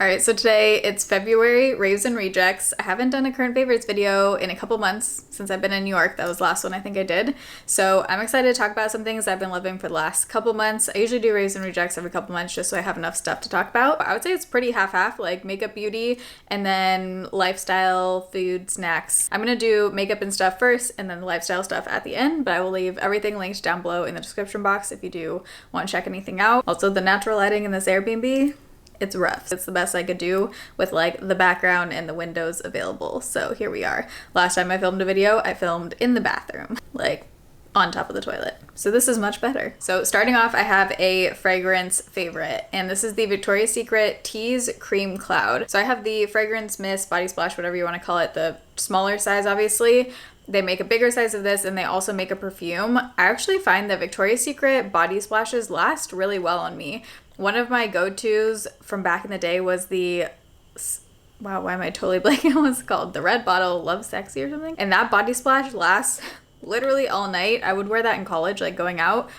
Alright, so today it's February, Raves and Rejects. I haven't done a current favorites video in a couple months since I've been in New York. That was the last one I think I did. So I'm excited to talk about some things I've been loving for the last couple months. I usually do Raves and Rejects every couple months just so I have enough stuff to talk about. I would say it's pretty half-half, like makeup, beauty, and then lifestyle, food, snacks. I'm gonna do makeup and stuff first and then the lifestyle stuff at the end, but I will leave everything linked down below in the description box if you do want to check anything out. Also, the natural lighting in this Airbnb, it's rough. It's the best I could do with like the background and the windows available. So here we are. Last time I filmed a video, I filmed in the bathroom, like on top of the toilet. So this is much better. So starting off, I have a fragrance favorite, and this is the Victoria's Secret Tease Cream Cloud. So I have the Fragrance Mist, Body Splash, whatever you want to call it, the smaller size obviously. They make a bigger size of this and they also make a perfume. I actually find that Victoria's Secret body splashes last really well on me. One of my go-tos from back in the day was the, wow, why am I totally blanking on what it's called? The red bottle, Love Sexy or something. And that body splash lasts literally all night. I would wear that in college, like going out,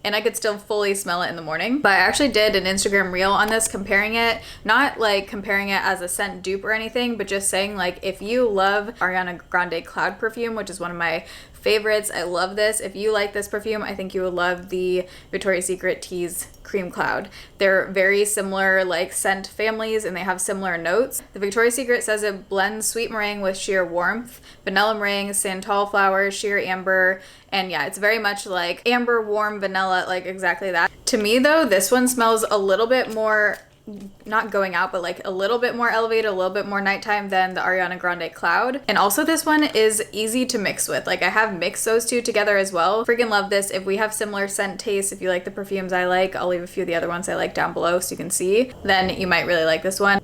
and I could still fully smell it in the morning. But I actually did an Instagram reel on this comparing it, not like comparing it as a scent dupe or anything, but just saying like if you love Ariana Grande Cloud perfume, which is one of my favorites, I love this. If you like this perfume, I think you would love the Victoria's Secret Tease Cream Cloud. They're very similar like scent families and they have similar notes. The Victoria's Secret says it blends sweet meringue with sheer warmth, vanilla meringue, santal flowers, sheer amber, and yeah, it's very much like amber, warm, vanilla, like exactly that. To me though, this one smells a little bit more, not going out, but like a little bit more elevated, a little bit more nighttime than the Ariana Grande Cloud. And also this one is easy to mix with. Like I have mixed those two together as well. Freaking love this. If we have similar scent tastes, if you like the perfumes I like, I'll leave a few of the other ones I like down below so you can see. Then you might really like this one.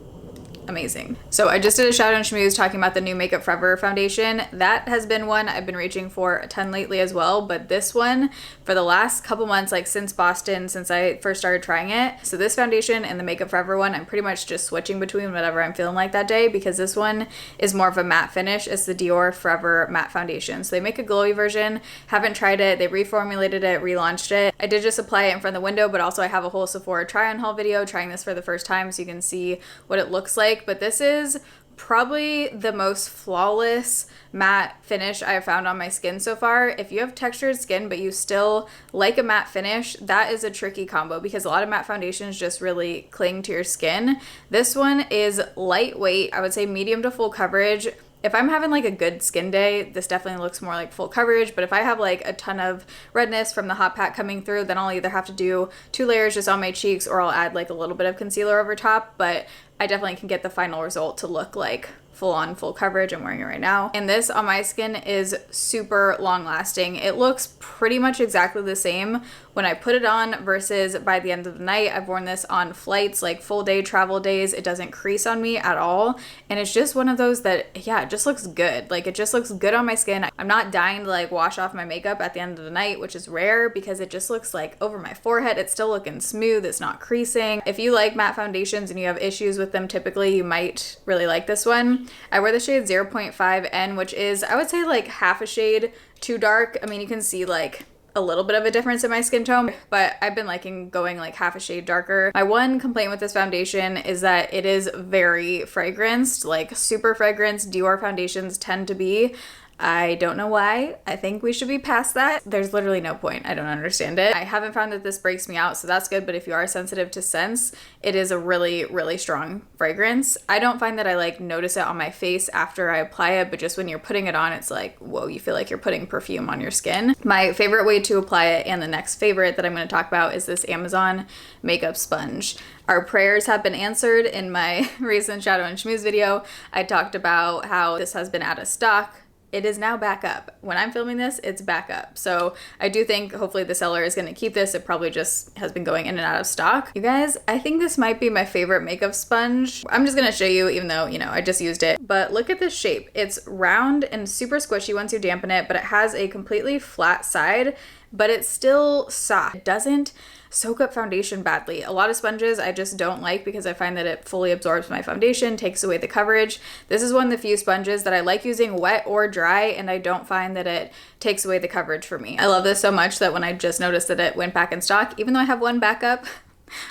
Amazing. So I just did a shout out on Schmooze talking about the new Makeup Forever foundation. That has been one I've been reaching for a ton lately as well, but this one for the last couple months, like since Boston, since I first started trying it. So this foundation and the Makeup Forever one, I'm pretty much just switching between whatever I'm feeling like that day because this one is more of a matte finish. It's the Dior Forever matte foundation. So they make a glowy version. Haven't tried it. They reformulated it, relaunched it. I did just apply it in front of the window, but also I have a whole Sephora try on haul video trying this for the first time so you can see what it looks like. But this is probably the most flawless matte finish I've found on my skin so far. If you have textured skin but you still like a matte finish, that is a tricky combo because a lot of matte foundations just really cling to your skin. This one is lightweight, I would say medium to full coverage. If I'm having like a good skin day, this definitely looks more like full coverage, but if I have like a ton of redness from the hot pack coming through, then I'll either have to do 2 layers just on my cheeks or I'll add like a little bit of concealer over top, but I definitely can get the final result to look like full coverage. I'm wearing it right now. And this on my skin is super long lasting. It looks pretty much exactly the same when I put it on versus by the end of the night. I've worn this on flights, like full day travel days. It doesn't crease on me at all. And it's just one of those that, yeah, it just looks good. Like it just looks good on my skin. I'm not dying to like wash off my makeup at the end of the night, which is rare because it just looks like over my forehead. It's still looking smooth. It's not creasing. If you like matte foundations and you have issues with them, typically you might really like this one. I wear the shade 0.5N, which is, I would say like half a shade too dark. I mean, you can see like a little bit of a difference in my skin tone, but I've been liking going like half a shade darker. My one complaint with this foundation is that it is very fragranced, like super fragranced. Dior foundations tend to be. I don't know why. I think we should be past that. There's literally no point. I don't understand it. I haven't found that this breaks me out, so that's good. But if you are sensitive to scents, it is a really, really strong fragrance. I don't find that I like notice it on my face after I apply it, but just when you're putting it on, it's like, whoa, you feel like you're putting perfume on your skin. My favorite way to apply it, and the next favorite that I'm going to talk about, is this Amazon makeup sponge. Our prayers have been answered. In my recent Shadow and Schmooze video, I talked about how this has been out of stock. It is now back up. When I'm filming this, it's back up. So I do think hopefully the seller is gonna keep this. It probably just has been going in and out of stock. You guys, I think this might be my favorite makeup sponge. I'm just gonna show you, even though, you know, I just used it. But look at this shape. It's round and super squishy once you dampen it, but it has a completely flat side, but it's still soft. It doesn't soak up foundation badly. A lot of sponges I just don't like because I find that it fully absorbs my foundation, takes away the coverage. This is one of the few sponges that I like using wet or dry, and I don't find that it takes away the coverage for me. I love this so much that when I just noticed that it went back in stock, even though I have one backup,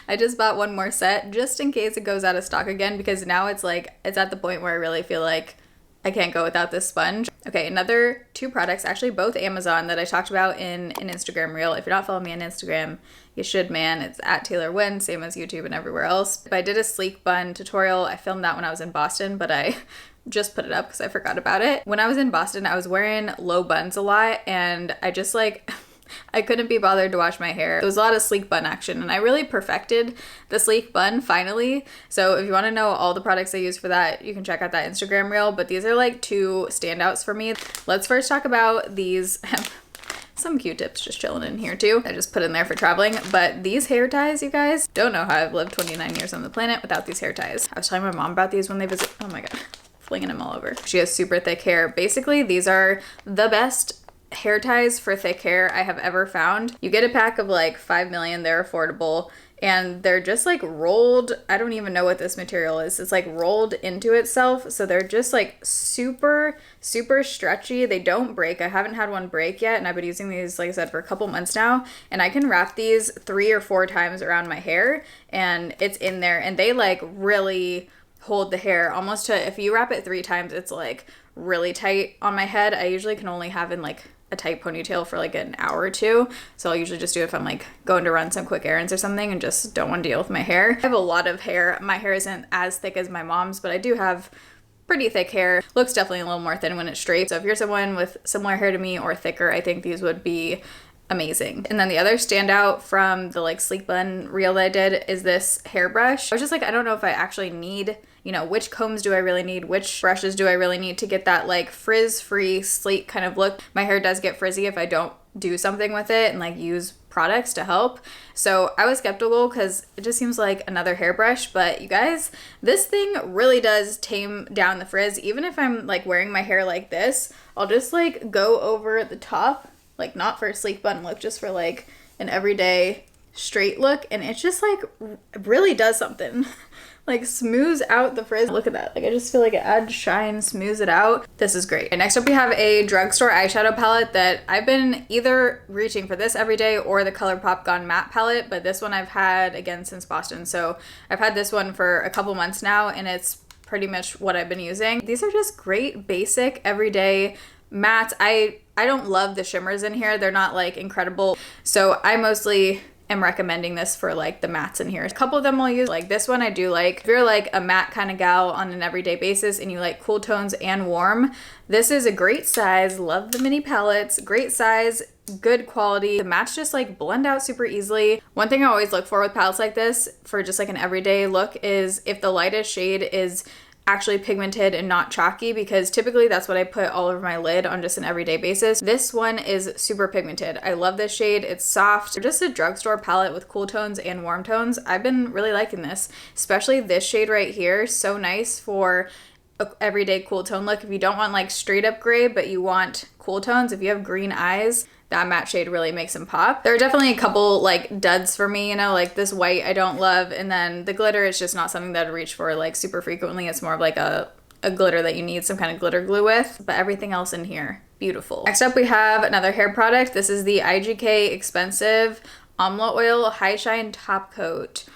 I just bought one more set just in case it goes out of stock again, because now it's at the point where I really feel like I can't go without this sponge. Okay, another 2 products, actually both Amazon, that I talked about in an Instagram reel. If you're not following me on Instagram, you should, man. It's at Taylor Wynn, same as YouTube and everywhere else. But I did a sleek bun tutorial. I filmed that when I was in Boston, but I just put it up because I forgot about it. When I was in Boston, I was wearing low buns a lot, and I just I couldn't be bothered to wash my hair. It was a lot of sleek bun action, and I really perfected the sleek bun finally. So if you want to know all the products I use for that, you can check out that Instagram reel, but these are like 2 standouts for me. Let's first talk about these. Some Q-tips just chilling in here too. I just put in there for traveling, but these hair ties, you guys, don't know how I've lived 29 years on the planet without these hair ties. I was telling my mom about these when they visit. Oh my God, flinging them all over. She has super thick hair. Basically, these are the best hair ties for thick hair I have ever found. You get a pack of like 5 million, they're affordable, and they're just like rolled. I don't even know what this material is. It's like rolled into itself, so they're just like super stretchy. They don't break. I haven't had one break yet, and I've been using these, like I said, for a couple months now, and I can wrap these 3 or 4 times around my hair and it's in there, and they like really hold the hair almost to, if you wrap it 3 times, it's like really tight on my head. I usually can only have in like a tight ponytail for like an hour or 2, so I'll usually just do it if I'm like going to run some quick errands or something and just don't want to deal with my hair. I have a lot of hair. My hair isn't as thick as my mom's, but I do have pretty thick hair. Looks definitely a little more thin when it's straight, so if you're someone with similar hair to me or thicker, I think these would be amazing. And then the other standout from the like sleek bun reel that I did is this hairbrush. I was just like, I don't know if I actually need, which combs do I really need? Which brushes do I really need to get that like frizz-free, sleek kind of look? My hair does get frizzy if I don't do something with it and like use products to help. So I was skeptical because it just seems like another hairbrush, but you guys, this thing really does tame down the frizz. Even if I'm like wearing my hair like this, I'll just like go over the top, like not for a sleek bun look, just for like an everyday straight look, and it's just like really does something. Like smooths out the frizz. Look at that. Like I just feel like it adds shine, smooths it out. This is great. And next up we have a drugstore eyeshadow palette that I've been either reaching for this every day or the ColourPop Gone Matte palette, but this one I've had again since Boston. So I've had this one for a couple months now, and it's pretty much what I've been using. These are just great basic everyday mattes. I don't love the shimmers in here. They're not like incredible. So I mostly am recommending this for like the mattes in here. A couple of them I'll use. Like this one I do like. If you're like a matte kind of gal on an everyday basis and you like cool tones and warm, this is a great size. Love the mini palettes. Great size, good quality. The mattes just like blend out super easily. One thing I always look for with palettes like this for just like an everyday look is if the lightest shade is actually pigmented and not chalky, because typically that's what I put all over my lid on just an everyday basis. This one is super pigmented. I love this shade. It's soft. Just a drugstore palette with cool tones and warm tones. I've been really liking this, especially this shade right here. So nice for a everyday cool tone look. If you don't want like straight up gray, but you want cool tones, if you have green eyes, that matte shade really makes them pop. There are definitely a couple like duds for me, like this white I don't love, and then the glitter is just not something that I reach for like super frequently. It's more of like a glitter that you need some kind of glitter glue with, but everything else in here, beautiful. Next up we have another hair product. This is the IGK Expensive Amla Oil High Shine Top Coat.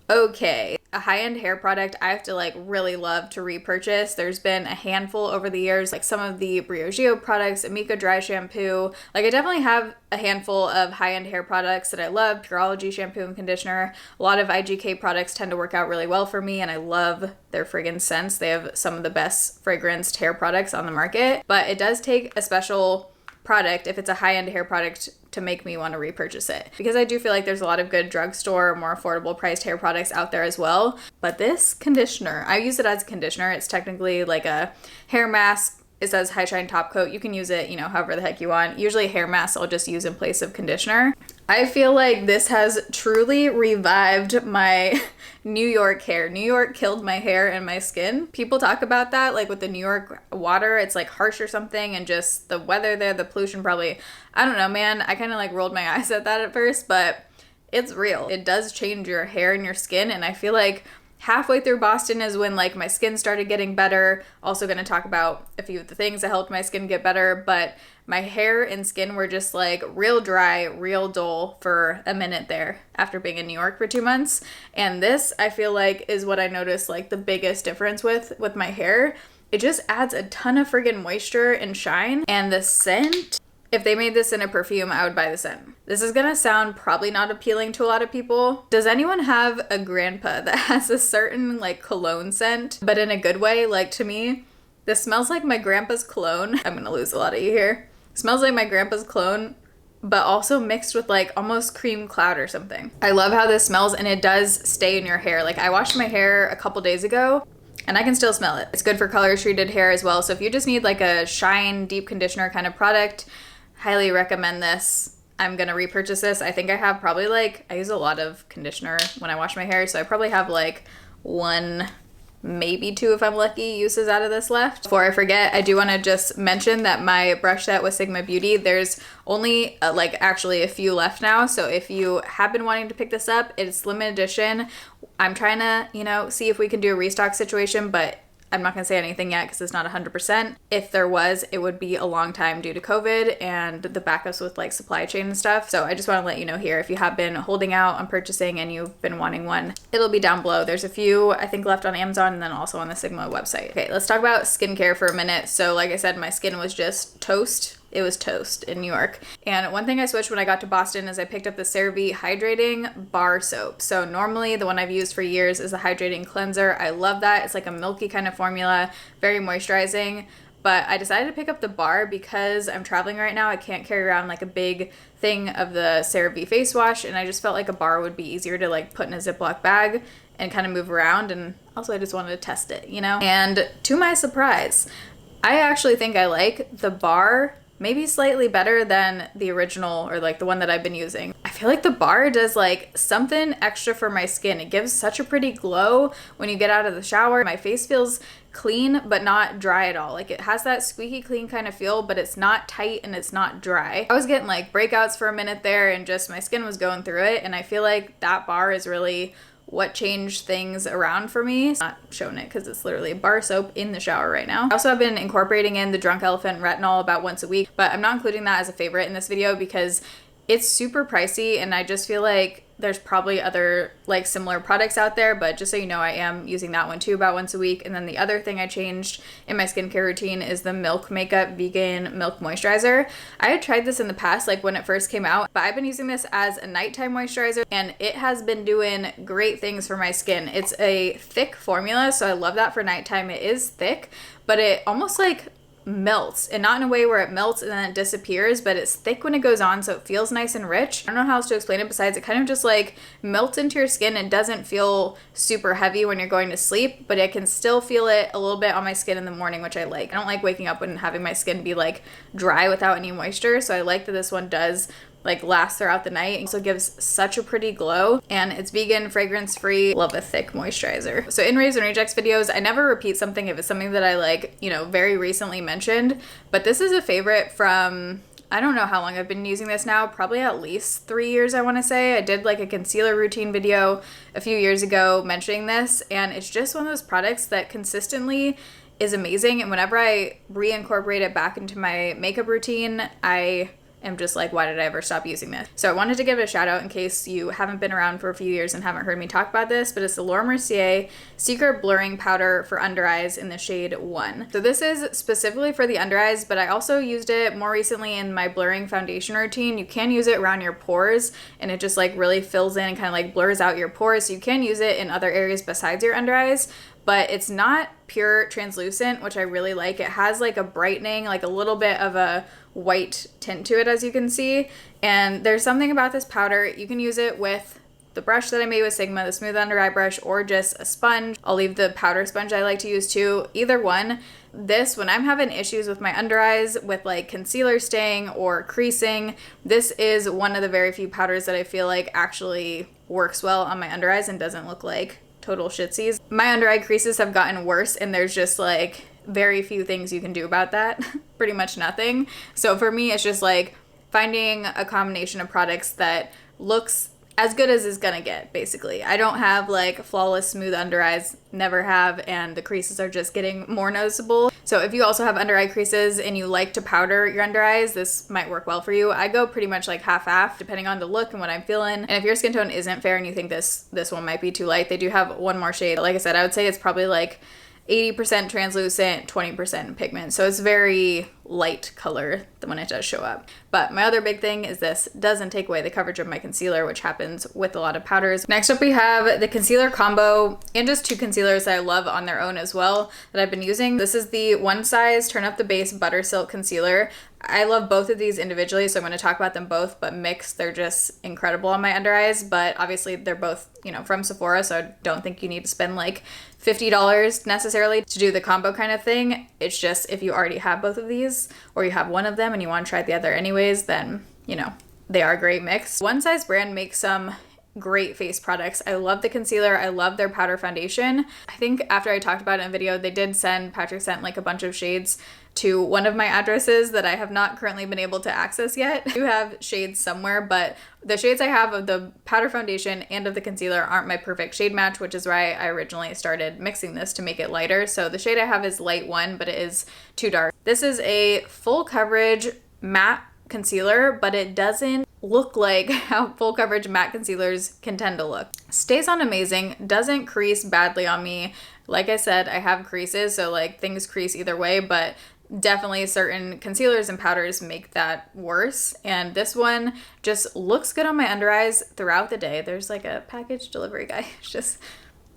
Okay, a high-end hair product I have to like really love to repurchase. There's been a handful over the years, like some of the Briogeo products, Amika Dry Shampoo. Like I definitely have a handful of high-end hair products that I love. Pureology shampoo and conditioner. A lot of IGK products tend to work out really well for me, and I love their fragrance scents. They have some of the best fragranced hair products on the market, but it does take a special product if it's a high-end hair product to make me want to repurchase it, because I do feel like there's a lot of good drugstore, more affordable priced hair products out there as well. But this conditioner, I use it as a conditioner. It's technically like a hair mask. It says High Shine Top Coat. You can use it, however the heck you want. Usually hair masks I'll just use in place of conditioner. I feel like this has truly revived my New York hair. New York killed my hair and my skin. People talk about that, like with the New York water, it's like harsh or something, and just the weather there, the pollution probably, I don't know, man. I kind of like rolled my eyes at that at first, but it's real. It does change your hair and your skin, and I feel like halfway through Boston is when like my skin started getting better. Also going to talk about a few of the things that helped my skin get better, but my hair and skin were just like real dry, real dull for a minute there after being in New York for 2 months. And this, I feel like, is what I noticed like the biggest difference with my hair. It just adds a ton of friggin' moisture and shine. And the scent, if they made this in a perfume, I would buy the scent. This is gonna sound probably not appealing to a lot of people. Does anyone have a grandpa that has a certain like cologne scent, but in a good way? Like, to me, this smells like my grandpa's cologne. I'm gonna lose a lot of you here. Smells like my grandpa's cologne, but also mixed with like almost cream cloud or something. I love how this smells, and it does stay in your hair. Like, I washed my hair a couple days ago and I can still smell it. It's good for color treated hair as well. So if you just need like a shine deep conditioner kind of product, highly recommend this. I'm gonna repurchase this. I think I have probably like, I use a lot of conditioner when I wash my hair, so I probably have like 1, maybe 2 if I'm lucky uses out of this left. Before I forget, I do want to just mention that my brush set with Sigma Beauty, there's only like actually a few left now. So if you have been wanting to pick this up, it's limited edition. I'm trying to, you know, see if we can do a restock situation, but I'm not gonna say anything yet because it's not 100%. If there was, it would be a long time due to COVID and the backups with like supply chain and stuff. So I just wanna let you know here, if you have been holding out on purchasing and you've been wanting one, it'll be down below. There's a few, I think, left on Amazon and then also on the Sigma website. Okay, let's talk about skincare for a minute. So like I said, my skin was just toast. It was toast in New York. And one thing I switched when I got to Boston is I picked up the CeraVe Hydrating Bar Soap. So normally the one I've used for years is a hydrating cleanser. I love that. It's like a milky kind of formula, very moisturizing. But I decided to pick up the bar because I'm traveling right now. I can't carry around like a big thing of the CeraVe face wash, and I just felt like a bar would be easier to like put in a Ziploc bag and kind of move around. And also I just wanted to test it, you know? And to my surprise, I actually think I like the bar maybe slightly better than the original, or like the one that I've been using. I feel like the bar does like something extra for my skin. It gives such a pretty glow when you get out of the shower. My face feels clean but not dry at all. Like, it has that squeaky clean kind of feel, but it's not tight and it's not dry. I was getting like breakouts for a minute there and just my skin was going through it, and I feel like that bar is really what changed things around for me. I'm not showing it because it's literally a bar soap in the shower right now. I also have been incorporating in the Drunk Elephant retinol about once a week, but I'm not including that as a favorite in this video because it's super pricey, and I just feel like there's probably other like similar products out there, but just so you know, I am using that one too about once a week. And then the other thing I changed in my skincare routine is the Milk Makeup Vegan Milk Moisturizer. I had tried this in the past, like when it first came out, but I've been using this as a nighttime moisturizer and it has been doing great things for my skin. It's a thick formula, so I love that for nighttime. It is thick, but it almost like melts, and not in a way where it melts and then it disappears, but it's thick when it goes on, so it feels nice and rich. I don't know how else to explain it besides it kind of just like melts into your skin and doesn't feel super heavy when you're going to sleep, but I can still feel it a little bit on my skin in the morning, which I like. I don't like waking up and having my skin be like dry without any moisture, so I like that this one does like last throughout the night. It also gives such a pretty glow, and it's vegan, fragrance free. Love a thick moisturizer. So in Raves and Rejects videos, I never repeat something if it's something that I like, you know, very recently mentioned, but this is a favorite from, I don't know how long I've been using this now, probably at least 3 years, I want to say. I did like a concealer routine video a few years ago mentioning this, and it's just one of those products that consistently is amazing, and whenever I reincorporate it back into my makeup routine, I am just like, why did I ever stop using this? So I wanted to give it a shout out in case you haven't been around for a few years and haven't heard me talk about this, but it's the Laura Mercier Secret Blurring Powder for Under Eyes in the shade 1. So this is specifically for the under eyes, but I also used it more recently in my blurring foundation routine. You can use it around your pores, and it just like really fills in and kind of like blurs out your pores. So you can use it in other areas besides your under eyes, but it's not pure translucent, which I really like. It has like a brightening, like a little bit of a white tint to it, as you can see. And there's something about this powder. You can use it with the brush that I made with Sigma, the smooth under eye brush, or just a sponge. I'll leave the powder sponge I like to use too. Either one. This, when I'm having issues with my under eyes with like concealer staying or creasing, this is one of the very few powders that I feel like actually works well on my under eyes and doesn't look like total shitsies. My under eye creases have gotten worse, and there's just like very few things you can do about that. Pretty much nothing. So for me, it's just like finding a combination of products that looks as good as it's gonna get, basically. I don't have like flawless smooth under eyes, never have, and the creases are just getting more noticeable. So if you also have under eye creases and you like to powder your under eyes, this might work well for you. I go pretty much like half-half depending on the look and what I'm feeling. And if your skin tone isn't fair and you think this one might be too light, they do have one more shade. Like I said, I would say it's probably like 80% translucent, 20% pigment. So it's very light color when it does show up. But my other big thing is this doesn't take away the coverage of my concealer, which happens with a lot of powders. Next up, we have the concealer combo and just two concealers that I love on their own as well that I've been using. This is the One Size Turn Up the Base Butter Silk Concealer. I love both of these individually, so I'm going to talk about them both, but mixed, they're just incredible on my under eyes. But obviously they're both, you know, from Sephora, so I don't think you need to spend like $50 necessarily to do the combo kind of thing. It's just if you already have both of these or you have one of them and you want to try the other anyways, then, you know, they are a great mix. One Size brand makes some great face products. I love the concealer. I love their powder foundation. I think after I talked about it in a video, Patrick sent like a bunch of shades to one of my addresses that I have not currently been able to access yet. I do have shades somewhere, but the shades I have of the powder foundation and of the concealer aren't my perfect shade match, which is why I originally started mixing this to make it lighter. So the shade I have is light 1, but it is too dark. This is a full coverage matte concealer, but it doesn't look like how full coverage matte concealers can tend to look. Stays on amazing, doesn't crease badly on me. Like I said, I have creases, so like things crease either way, but definitely certain concealers and powders make that worse. And this one just looks good on my under eyes throughout the day. There's like a package delivery guy just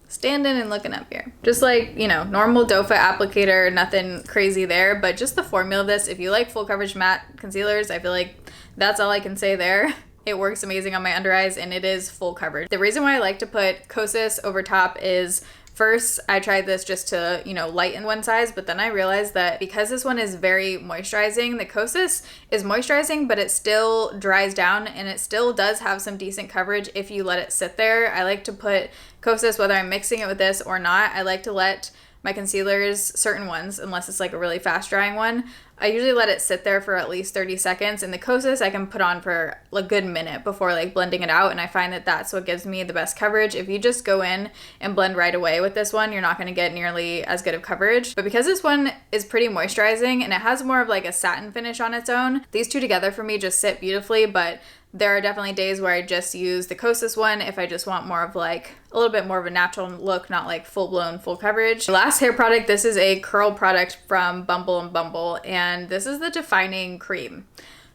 standing and looking up here. Just like, you know, normal doe foot applicator, nothing crazy there, but just the formula of this, if you like full coverage matte concealers, I feel like that's all I can say there. It works amazing on my under eyes and it is full coverage. The reason why I like to put Kosas over top is first, I tried this just to, you know, lighten one size, but then I realized that because this one is very moisturizing, the Kosas is moisturizing, but it still dries down and it still does have some decent coverage if you let it sit there. I like to put Kosas, whether I'm mixing it with this or not, I like to let my concealers, certain ones, unless it's like a really fast drying one, I usually let it sit there for at least 30 seconds. And the Kosas I can put on for a good minute before like blending it out. And I find that that's what gives me the best coverage. If you just go in and blend right away with this one, you're not going to get nearly as good of coverage. But because this one is pretty moisturizing and it has more of like a satin finish on its own, these two together for me just sit beautifully. But there are definitely days where I just use the Kosas one if I just want more of like a little bit more of a natural look, not like full-blown full coverage. The last hair product, this is a curl product from Bumble & Bumble, and this is the Defining Cream.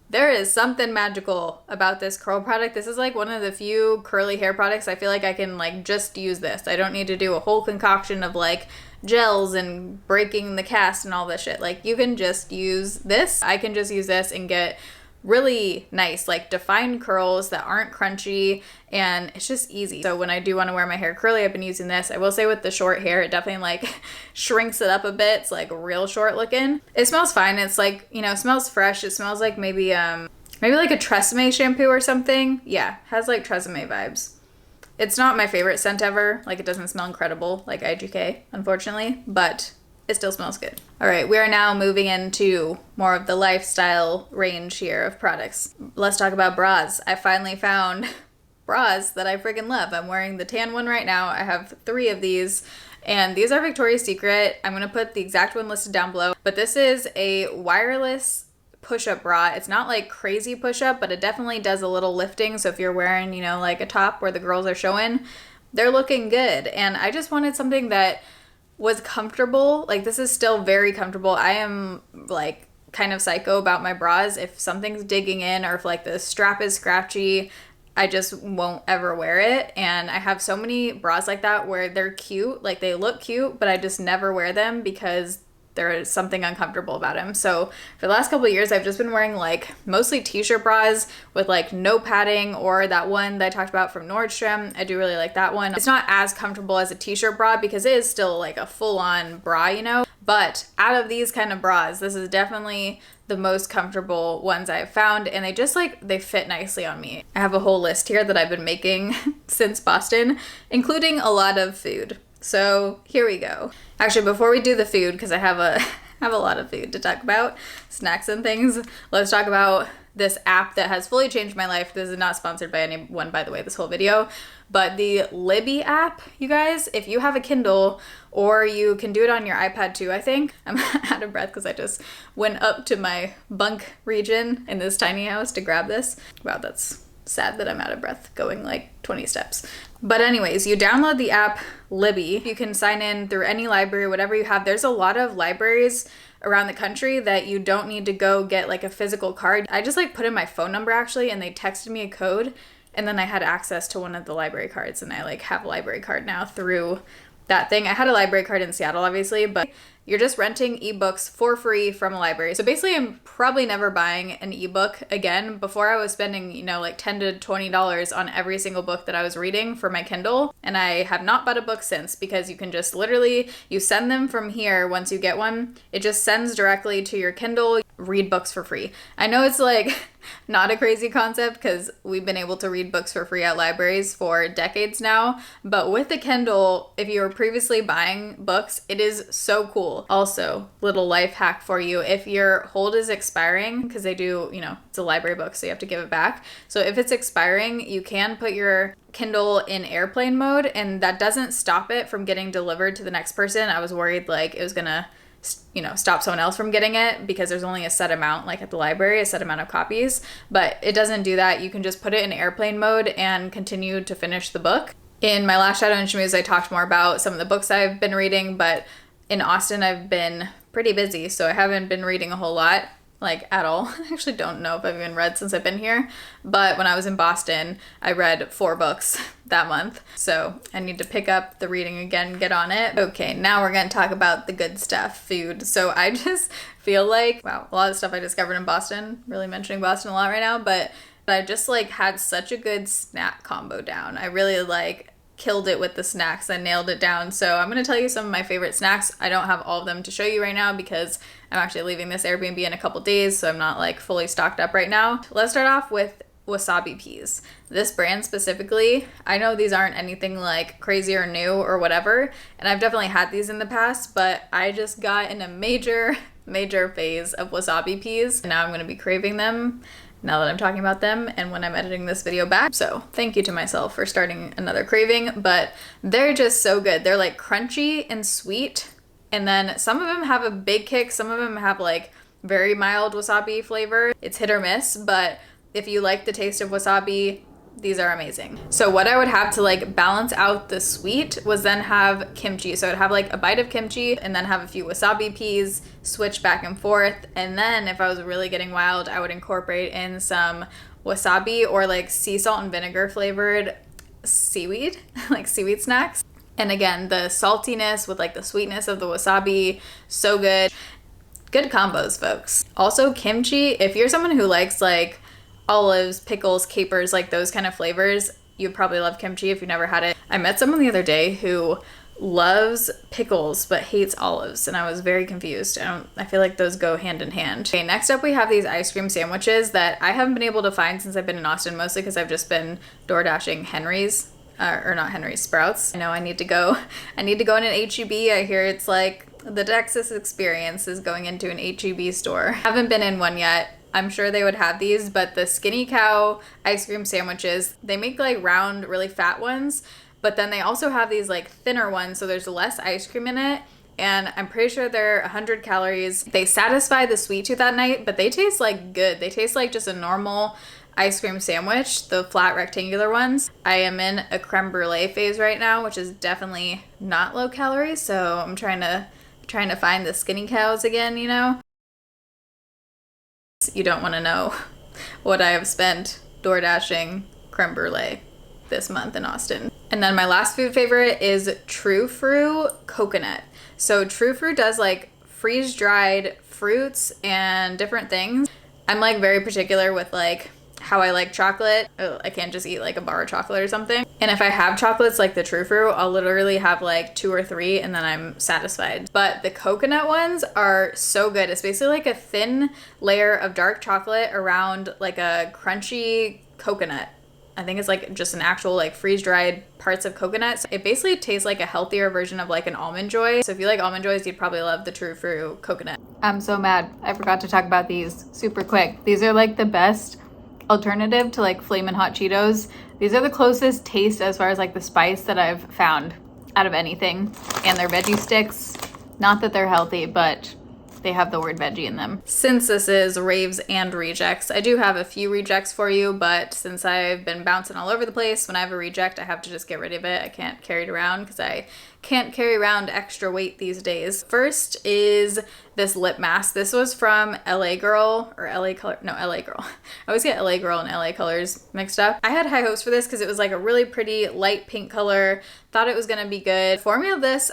There is something magical about this curl product. This is like one of the few curly hair products I feel like I can like just use this. I don't need to do a whole concoction of like gels and breaking the cast and all this shit. Like you can just use this. I can just use this and get really nice, like defined curls that aren't crunchy, and it's just easy. So when I do want to wear my hair curly, I've been using this. I will say with the short hair, it definitely like shrinks it up a bit. It's like real short looking. It smells fine. It's like, you know, it smells fresh. It smells like maybe like a Tresemme shampoo or something. Yeah, has like Tresemme vibes. It's not my favorite scent ever. Like it doesn't smell incredible like IGK, unfortunately, but it still smells good. All right, we are now moving into more of the lifestyle range here of products. Let's talk about bras. I finally found bras that I freaking love. I'm wearing the tan one right now. I have 3 of these, and these are Victoria's Secret. I'm gonna put the exact one listed down below, but this is a wireless push-up bra. It's not like crazy push-up, but it definitely does a little lifting. So if you're wearing, you know, like a top where the girls are showing, they're looking good. And I just wanted something that was comfortable. Like this is still very comfortable. I am like kind of psycho about my bras. If something's digging in or if like the strap is scratchy, I just won't ever wear it. And I have so many bras like that where they're cute, like they look cute, but I just never wear them because there is something uncomfortable about them. So for the last couple of years, I've just been wearing like mostly t-shirt bras with like no padding, or that one that I talked about from Nordstrom. I do really like that one. It's not as comfortable as a t-shirt bra because it is still like a full-on bra, you know, but out of these kind of bras, this is definitely the most comfortable ones I've found, and they just like, they fit nicely on me. I have a whole list here that I've been making since Boston, including a lot of food. So here we go. Actually, before we do the food, because I have have a lot of food to talk about, snacks and things. Let's talk about this app that has fully changed my life. This is not sponsored by anyone, by the way, this whole video, but the Libby app, you guys, if you have a Kindle, or you can do it on your iPad too, I think. I'm out of breath because I just went up to my bunk region in this tiny house to grab this. Wow, that's sad that I'm out of breath going like 20 steps. But anyways, you download the app Libby. You can sign in through any library, whatever you have. There's a lot of libraries around the country that you don't need to go get like a physical card. I just like put in my phone number actually, and they texted me a code, and then I had access to one of the library cards, and I like have a library card now through that thing. I had a library card in Seattle, obviously, but you're just renting ebooks for free from a library. So basically, I'm probably never buying an ebook again. Before, I was spending, you know, like $10 to $20 on every single book that I was reading for my Kindle. And I have not bought a book since, because you can just literally, you send them from here once you get one. It just sends directly to your Kindle. Read books for free. I know it's like not a crazy concept because we've been able to read books for free at libraries for decades now, but with the Kindle, if you were previously buying books, it is so cool. Also, little life hack for you, if your hold is expiring, because they do, you know, it's a library book, so you have to give it back. So if it's expiring, you can put your Kindle in airplane mode, and that doesn't stop it from getting delivered to the next person. I was worried like it was gonna, you know, stop someone else from getting it because there's only a set amount, like at the library, a set amount of copies, but it doesn't do that. You can just put it in airplane mode and continue to finish the book. In my last Shadow and Schmooze, I talked more about some of the books I've been reading, but in Austin, I've been pretty busy, so I haven't been reading a whole lot, like at all. I actually don't know if I've even read since I've been here, but when I was in Boston, I read 4 books that month, so I need to pick up the reading again, get on it. Okay, now we're gonna talk about the good stuff, food. So I just feel like, wow, a lot of stuff I discovered in Boston, really mentioning Boston a lot right now, but I just like had such a good snack combo down. I really like killed it with the snacks. I nailed it down. So I'm going to tell you some of my favorite snacks. I don't have all of them to show you right now because I'm actually leaving this Airbnb in a couple days, so I'm not like fully stocked up right now. Let's start off with wasabi peas. This brand specifically, I know these aren't anything like crazy or new or whatever, and I've definitely had these in the past, but I just got in a major phase of wasabi peas, and now I'm going to be craving them now that I'm talking about them and when I'm editing this video back. So thank you to myself for starting another craving, but they're just so good. They're like crunchy and sweet, and then some of them have a big kick, some of them have like very mild wasabi flavor. It's hit or miss, but if you like the taste of wasabi, these are amazing. So what I would have to like balance out the sweet was then have kimchi. So I'd have like a bite of kimchi and then have a few wasabi peas, switch back and forth. And then if I was really getting wild, I would incorporate in some wasabi or like sea salt and vinegar flavored seaweed, like seaweed snacks. And again, the saltiness with like the sweetness of the wasabi, so good. Good combos, folks. Also kimchi, if you're someone who likes like olives, pickles, capers, like those kind of flavors, you'd probably love kimchi if you've never had it. I met someone the other day who loves pickles but hates olives, and I was very confused. I feel like those go hand in hand. Okay, next up we have these ice cream sandwiches that I haven't been able to find since I've been in Austin, mostly because I've just been door dashing Henry's, or not Henry's, Sprouts. I know I need to go in an H-E-B. I hear it's like the Texas experience is going into an H-E-B store. Haven't been in one yet. I'm sure they would have these, but the Skinny Cow ice cream sandwiches, they make like round, really fat ones, but then they also have these like thinner ones, so there's less ice cream in it, and I'm pretty sure they're 100 calories. They satisfy the sweet tooth at night, but they taste like good. They taste like just a normal ice cream sandwich, the flat rectangular ones. I am in a creme brulee phase right now, which is definitely not low calorie, so I'm trying to find the Skinny Cows again, you know? You don't want to know what I have spent door dashing creme brulee this month in Austin. And then my last food favorite is True Fruit coconut. So True Fruit does like freeze dried fruits and different things. I'm like very particular with like how I like chocolate. I can't just eat like a bar of chocolate or something. And if I have chocolates like the True Fruit, I'll literally have like 2 or 3 and then I'm satisfied. But the coconut ones are so good. It's basically like a thin layer of dark chocolate around like a crunchy coconut. I think it's like just an actual like freeze-dried parts of coconut. So it basically tastes like a healthier version of like an Almond Joy. So if you like Almond Joys, you'd probably love the True Fruit coconut. I'm so mad. I forgot to talk about these super quick. These are like the best alternative to like Flamin' Hot Cheetos. These are the closest taste as far as like the spice that I've found out of anything. And they're veggie sticks. Not that they're healthy, but they have the word veggie in them. Since this is raves and rejects, I do have a few rejects for you, but since I've been bouncing all over the place, when I have a reject, I have to just get rid of it. I can't carry it around because I can't carry around extra weight these days. First is this lip mask. This was from LA Girl or LA Color. No, LA Girl. I always get LA Girl and LA Colors mixed up. I had high hopes for this because it was like a really pretty light pink color. Thought it was gonna be good. Formula of this,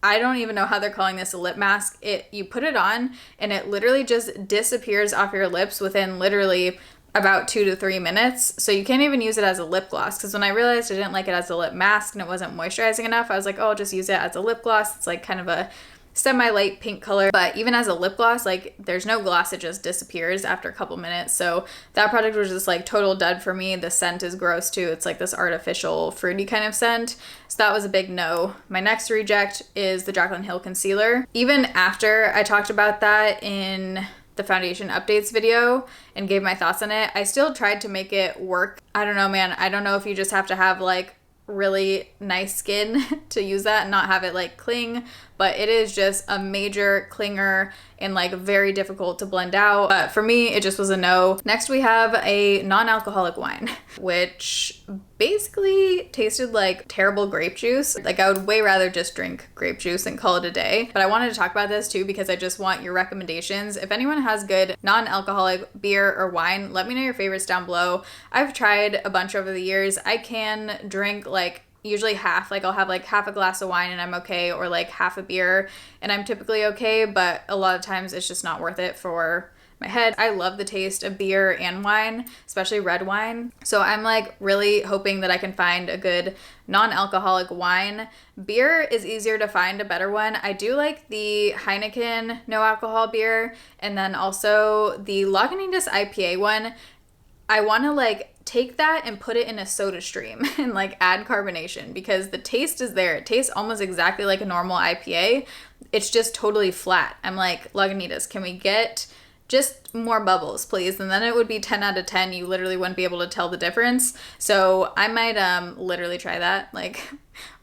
I don't even know how they're calling this a lip mask. You put it on and it literally just disappears off your lips within literally about 2 to 3 minutes. So you can't even use it as a lip gloss, because when I realized I didn't like it as a lip mask and it wasn't moisturizing enough, I was like, oh, I'll just use it as a lip gloss. It's like kind of a semi-light pink color, but even as a lip gloss, like there's no gloss, it just disappears after a couple minutes. So that product was just like total dud for me. The scent is gross too. It's like this artificial fruity kind of scent. So that was a big no. My next reject is the Jaclyn Hill concealer. Even after I talked about that in the foundation updates video and gave my thoughts on it, I still tried to make it work. I don't know, man. I don't know if you just have to have like really nice skin to use that and not have it like cling, but it is just a major clinger and like very difficult to blend out. But for me, it just was a no. Next we have a non-alcoholic wine, which basically tasted like terrible grape juice. Like I would way rather just drink grape juice and call it a day. But I wanted to talk about this too because I just want your recommendations. If anyone has good non-alcoholic beer or wine, let me know your favorites down below. I've tried a bunch over the years. I can drink like usually half, like I'll have like half a glass of wine and I'm okay, or like half a beer and I'm typically okay, but a lot of times it's just not worth it for my head. I love the taste of beer and wine, especially red wine. So I'm like really hoping that I can find a good non-alcoholic wine. Beer is easier to find a better one. I do like the Heineken no alcohol beer, and then also the Lagunitas IPA one. I want to like take that and put it in a soda stream and like add carbonation, because the taste is there. It tastes almost exactly like a normal IPA. It's just totally flat. I'm like, Lagunitas, can we get just more bubbles, please? And then it would be 10 out of 10. You literally wouldn't be able to tell the difference. So I might literally try that. Like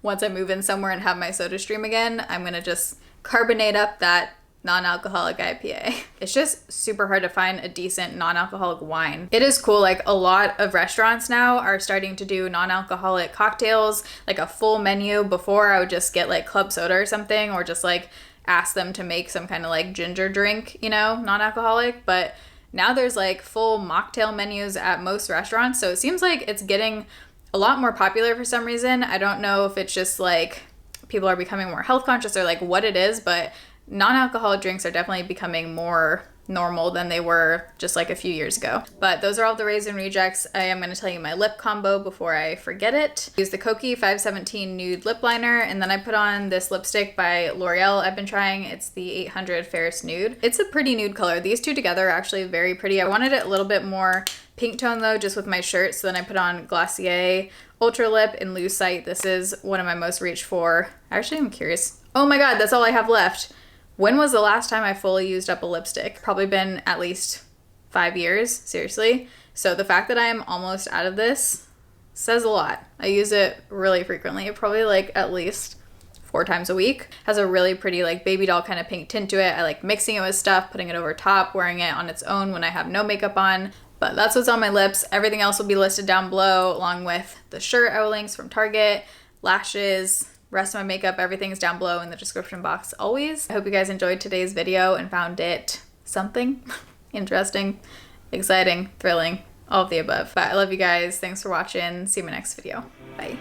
once I move in somewhere and have my soda stream again, I'm gonna just carbonate up that non-alcoholic IPA. It's just super hard to find a decent non-alcoholic wine. It is cool, like a lot of restaurants now are starting to do non-alcoholic cocktails, like a full menu. Before I would just get like club soda or something, or just like ask them to make some kind of like ginger drink, you know, non-alcoholic. But now there's like full mocktail menus at most restaurants, so it seems like it's getting a lot more popular for some reason. I don't know if it's just like people are becoming more health conscious or like what it is, but non-alcoholic drinks are definitely becoming more normal than they were just like a few years ago. But those are all the raves and rejects. I am going to tell you my lip combo before I forget it. I used the Kokie 517 Nude Lip Liner, and then I put on this lipstick by L'Oreal I've been trying. It's the 800 Ferris Nude. It's a pretty nude color. These two together are actually very pretty. I wanted it a little bit more pink tone though, just with my shirt. So then I put on Glossier Ultra Lip in Lucite. This is one of my most reached for. Actually, I'm curious. Oh my God, that's all I have left. When was the last time I fully used up a lipstick? Probably been at least 5 years, seriously. So the fact that I am almost out of this says a lot. I use it really frequently, probably like at least 4 times a week. Has a really pretty like baby doll kind of pink tint to it. I like mixing it with stuff, putting it over top, wearing it on its own when I have no makeup on. But that's what's on my lips. Everything else will be listed down below, along with the shirt I will links from Target, lashes, rest of my makeup, everything's down below in the description box always. I hope you guys enjoyed today's video and found it something interesting, exciting, thrilling, all of the above. But I love you guys. Thanks for watching. See you in my next video. Bye.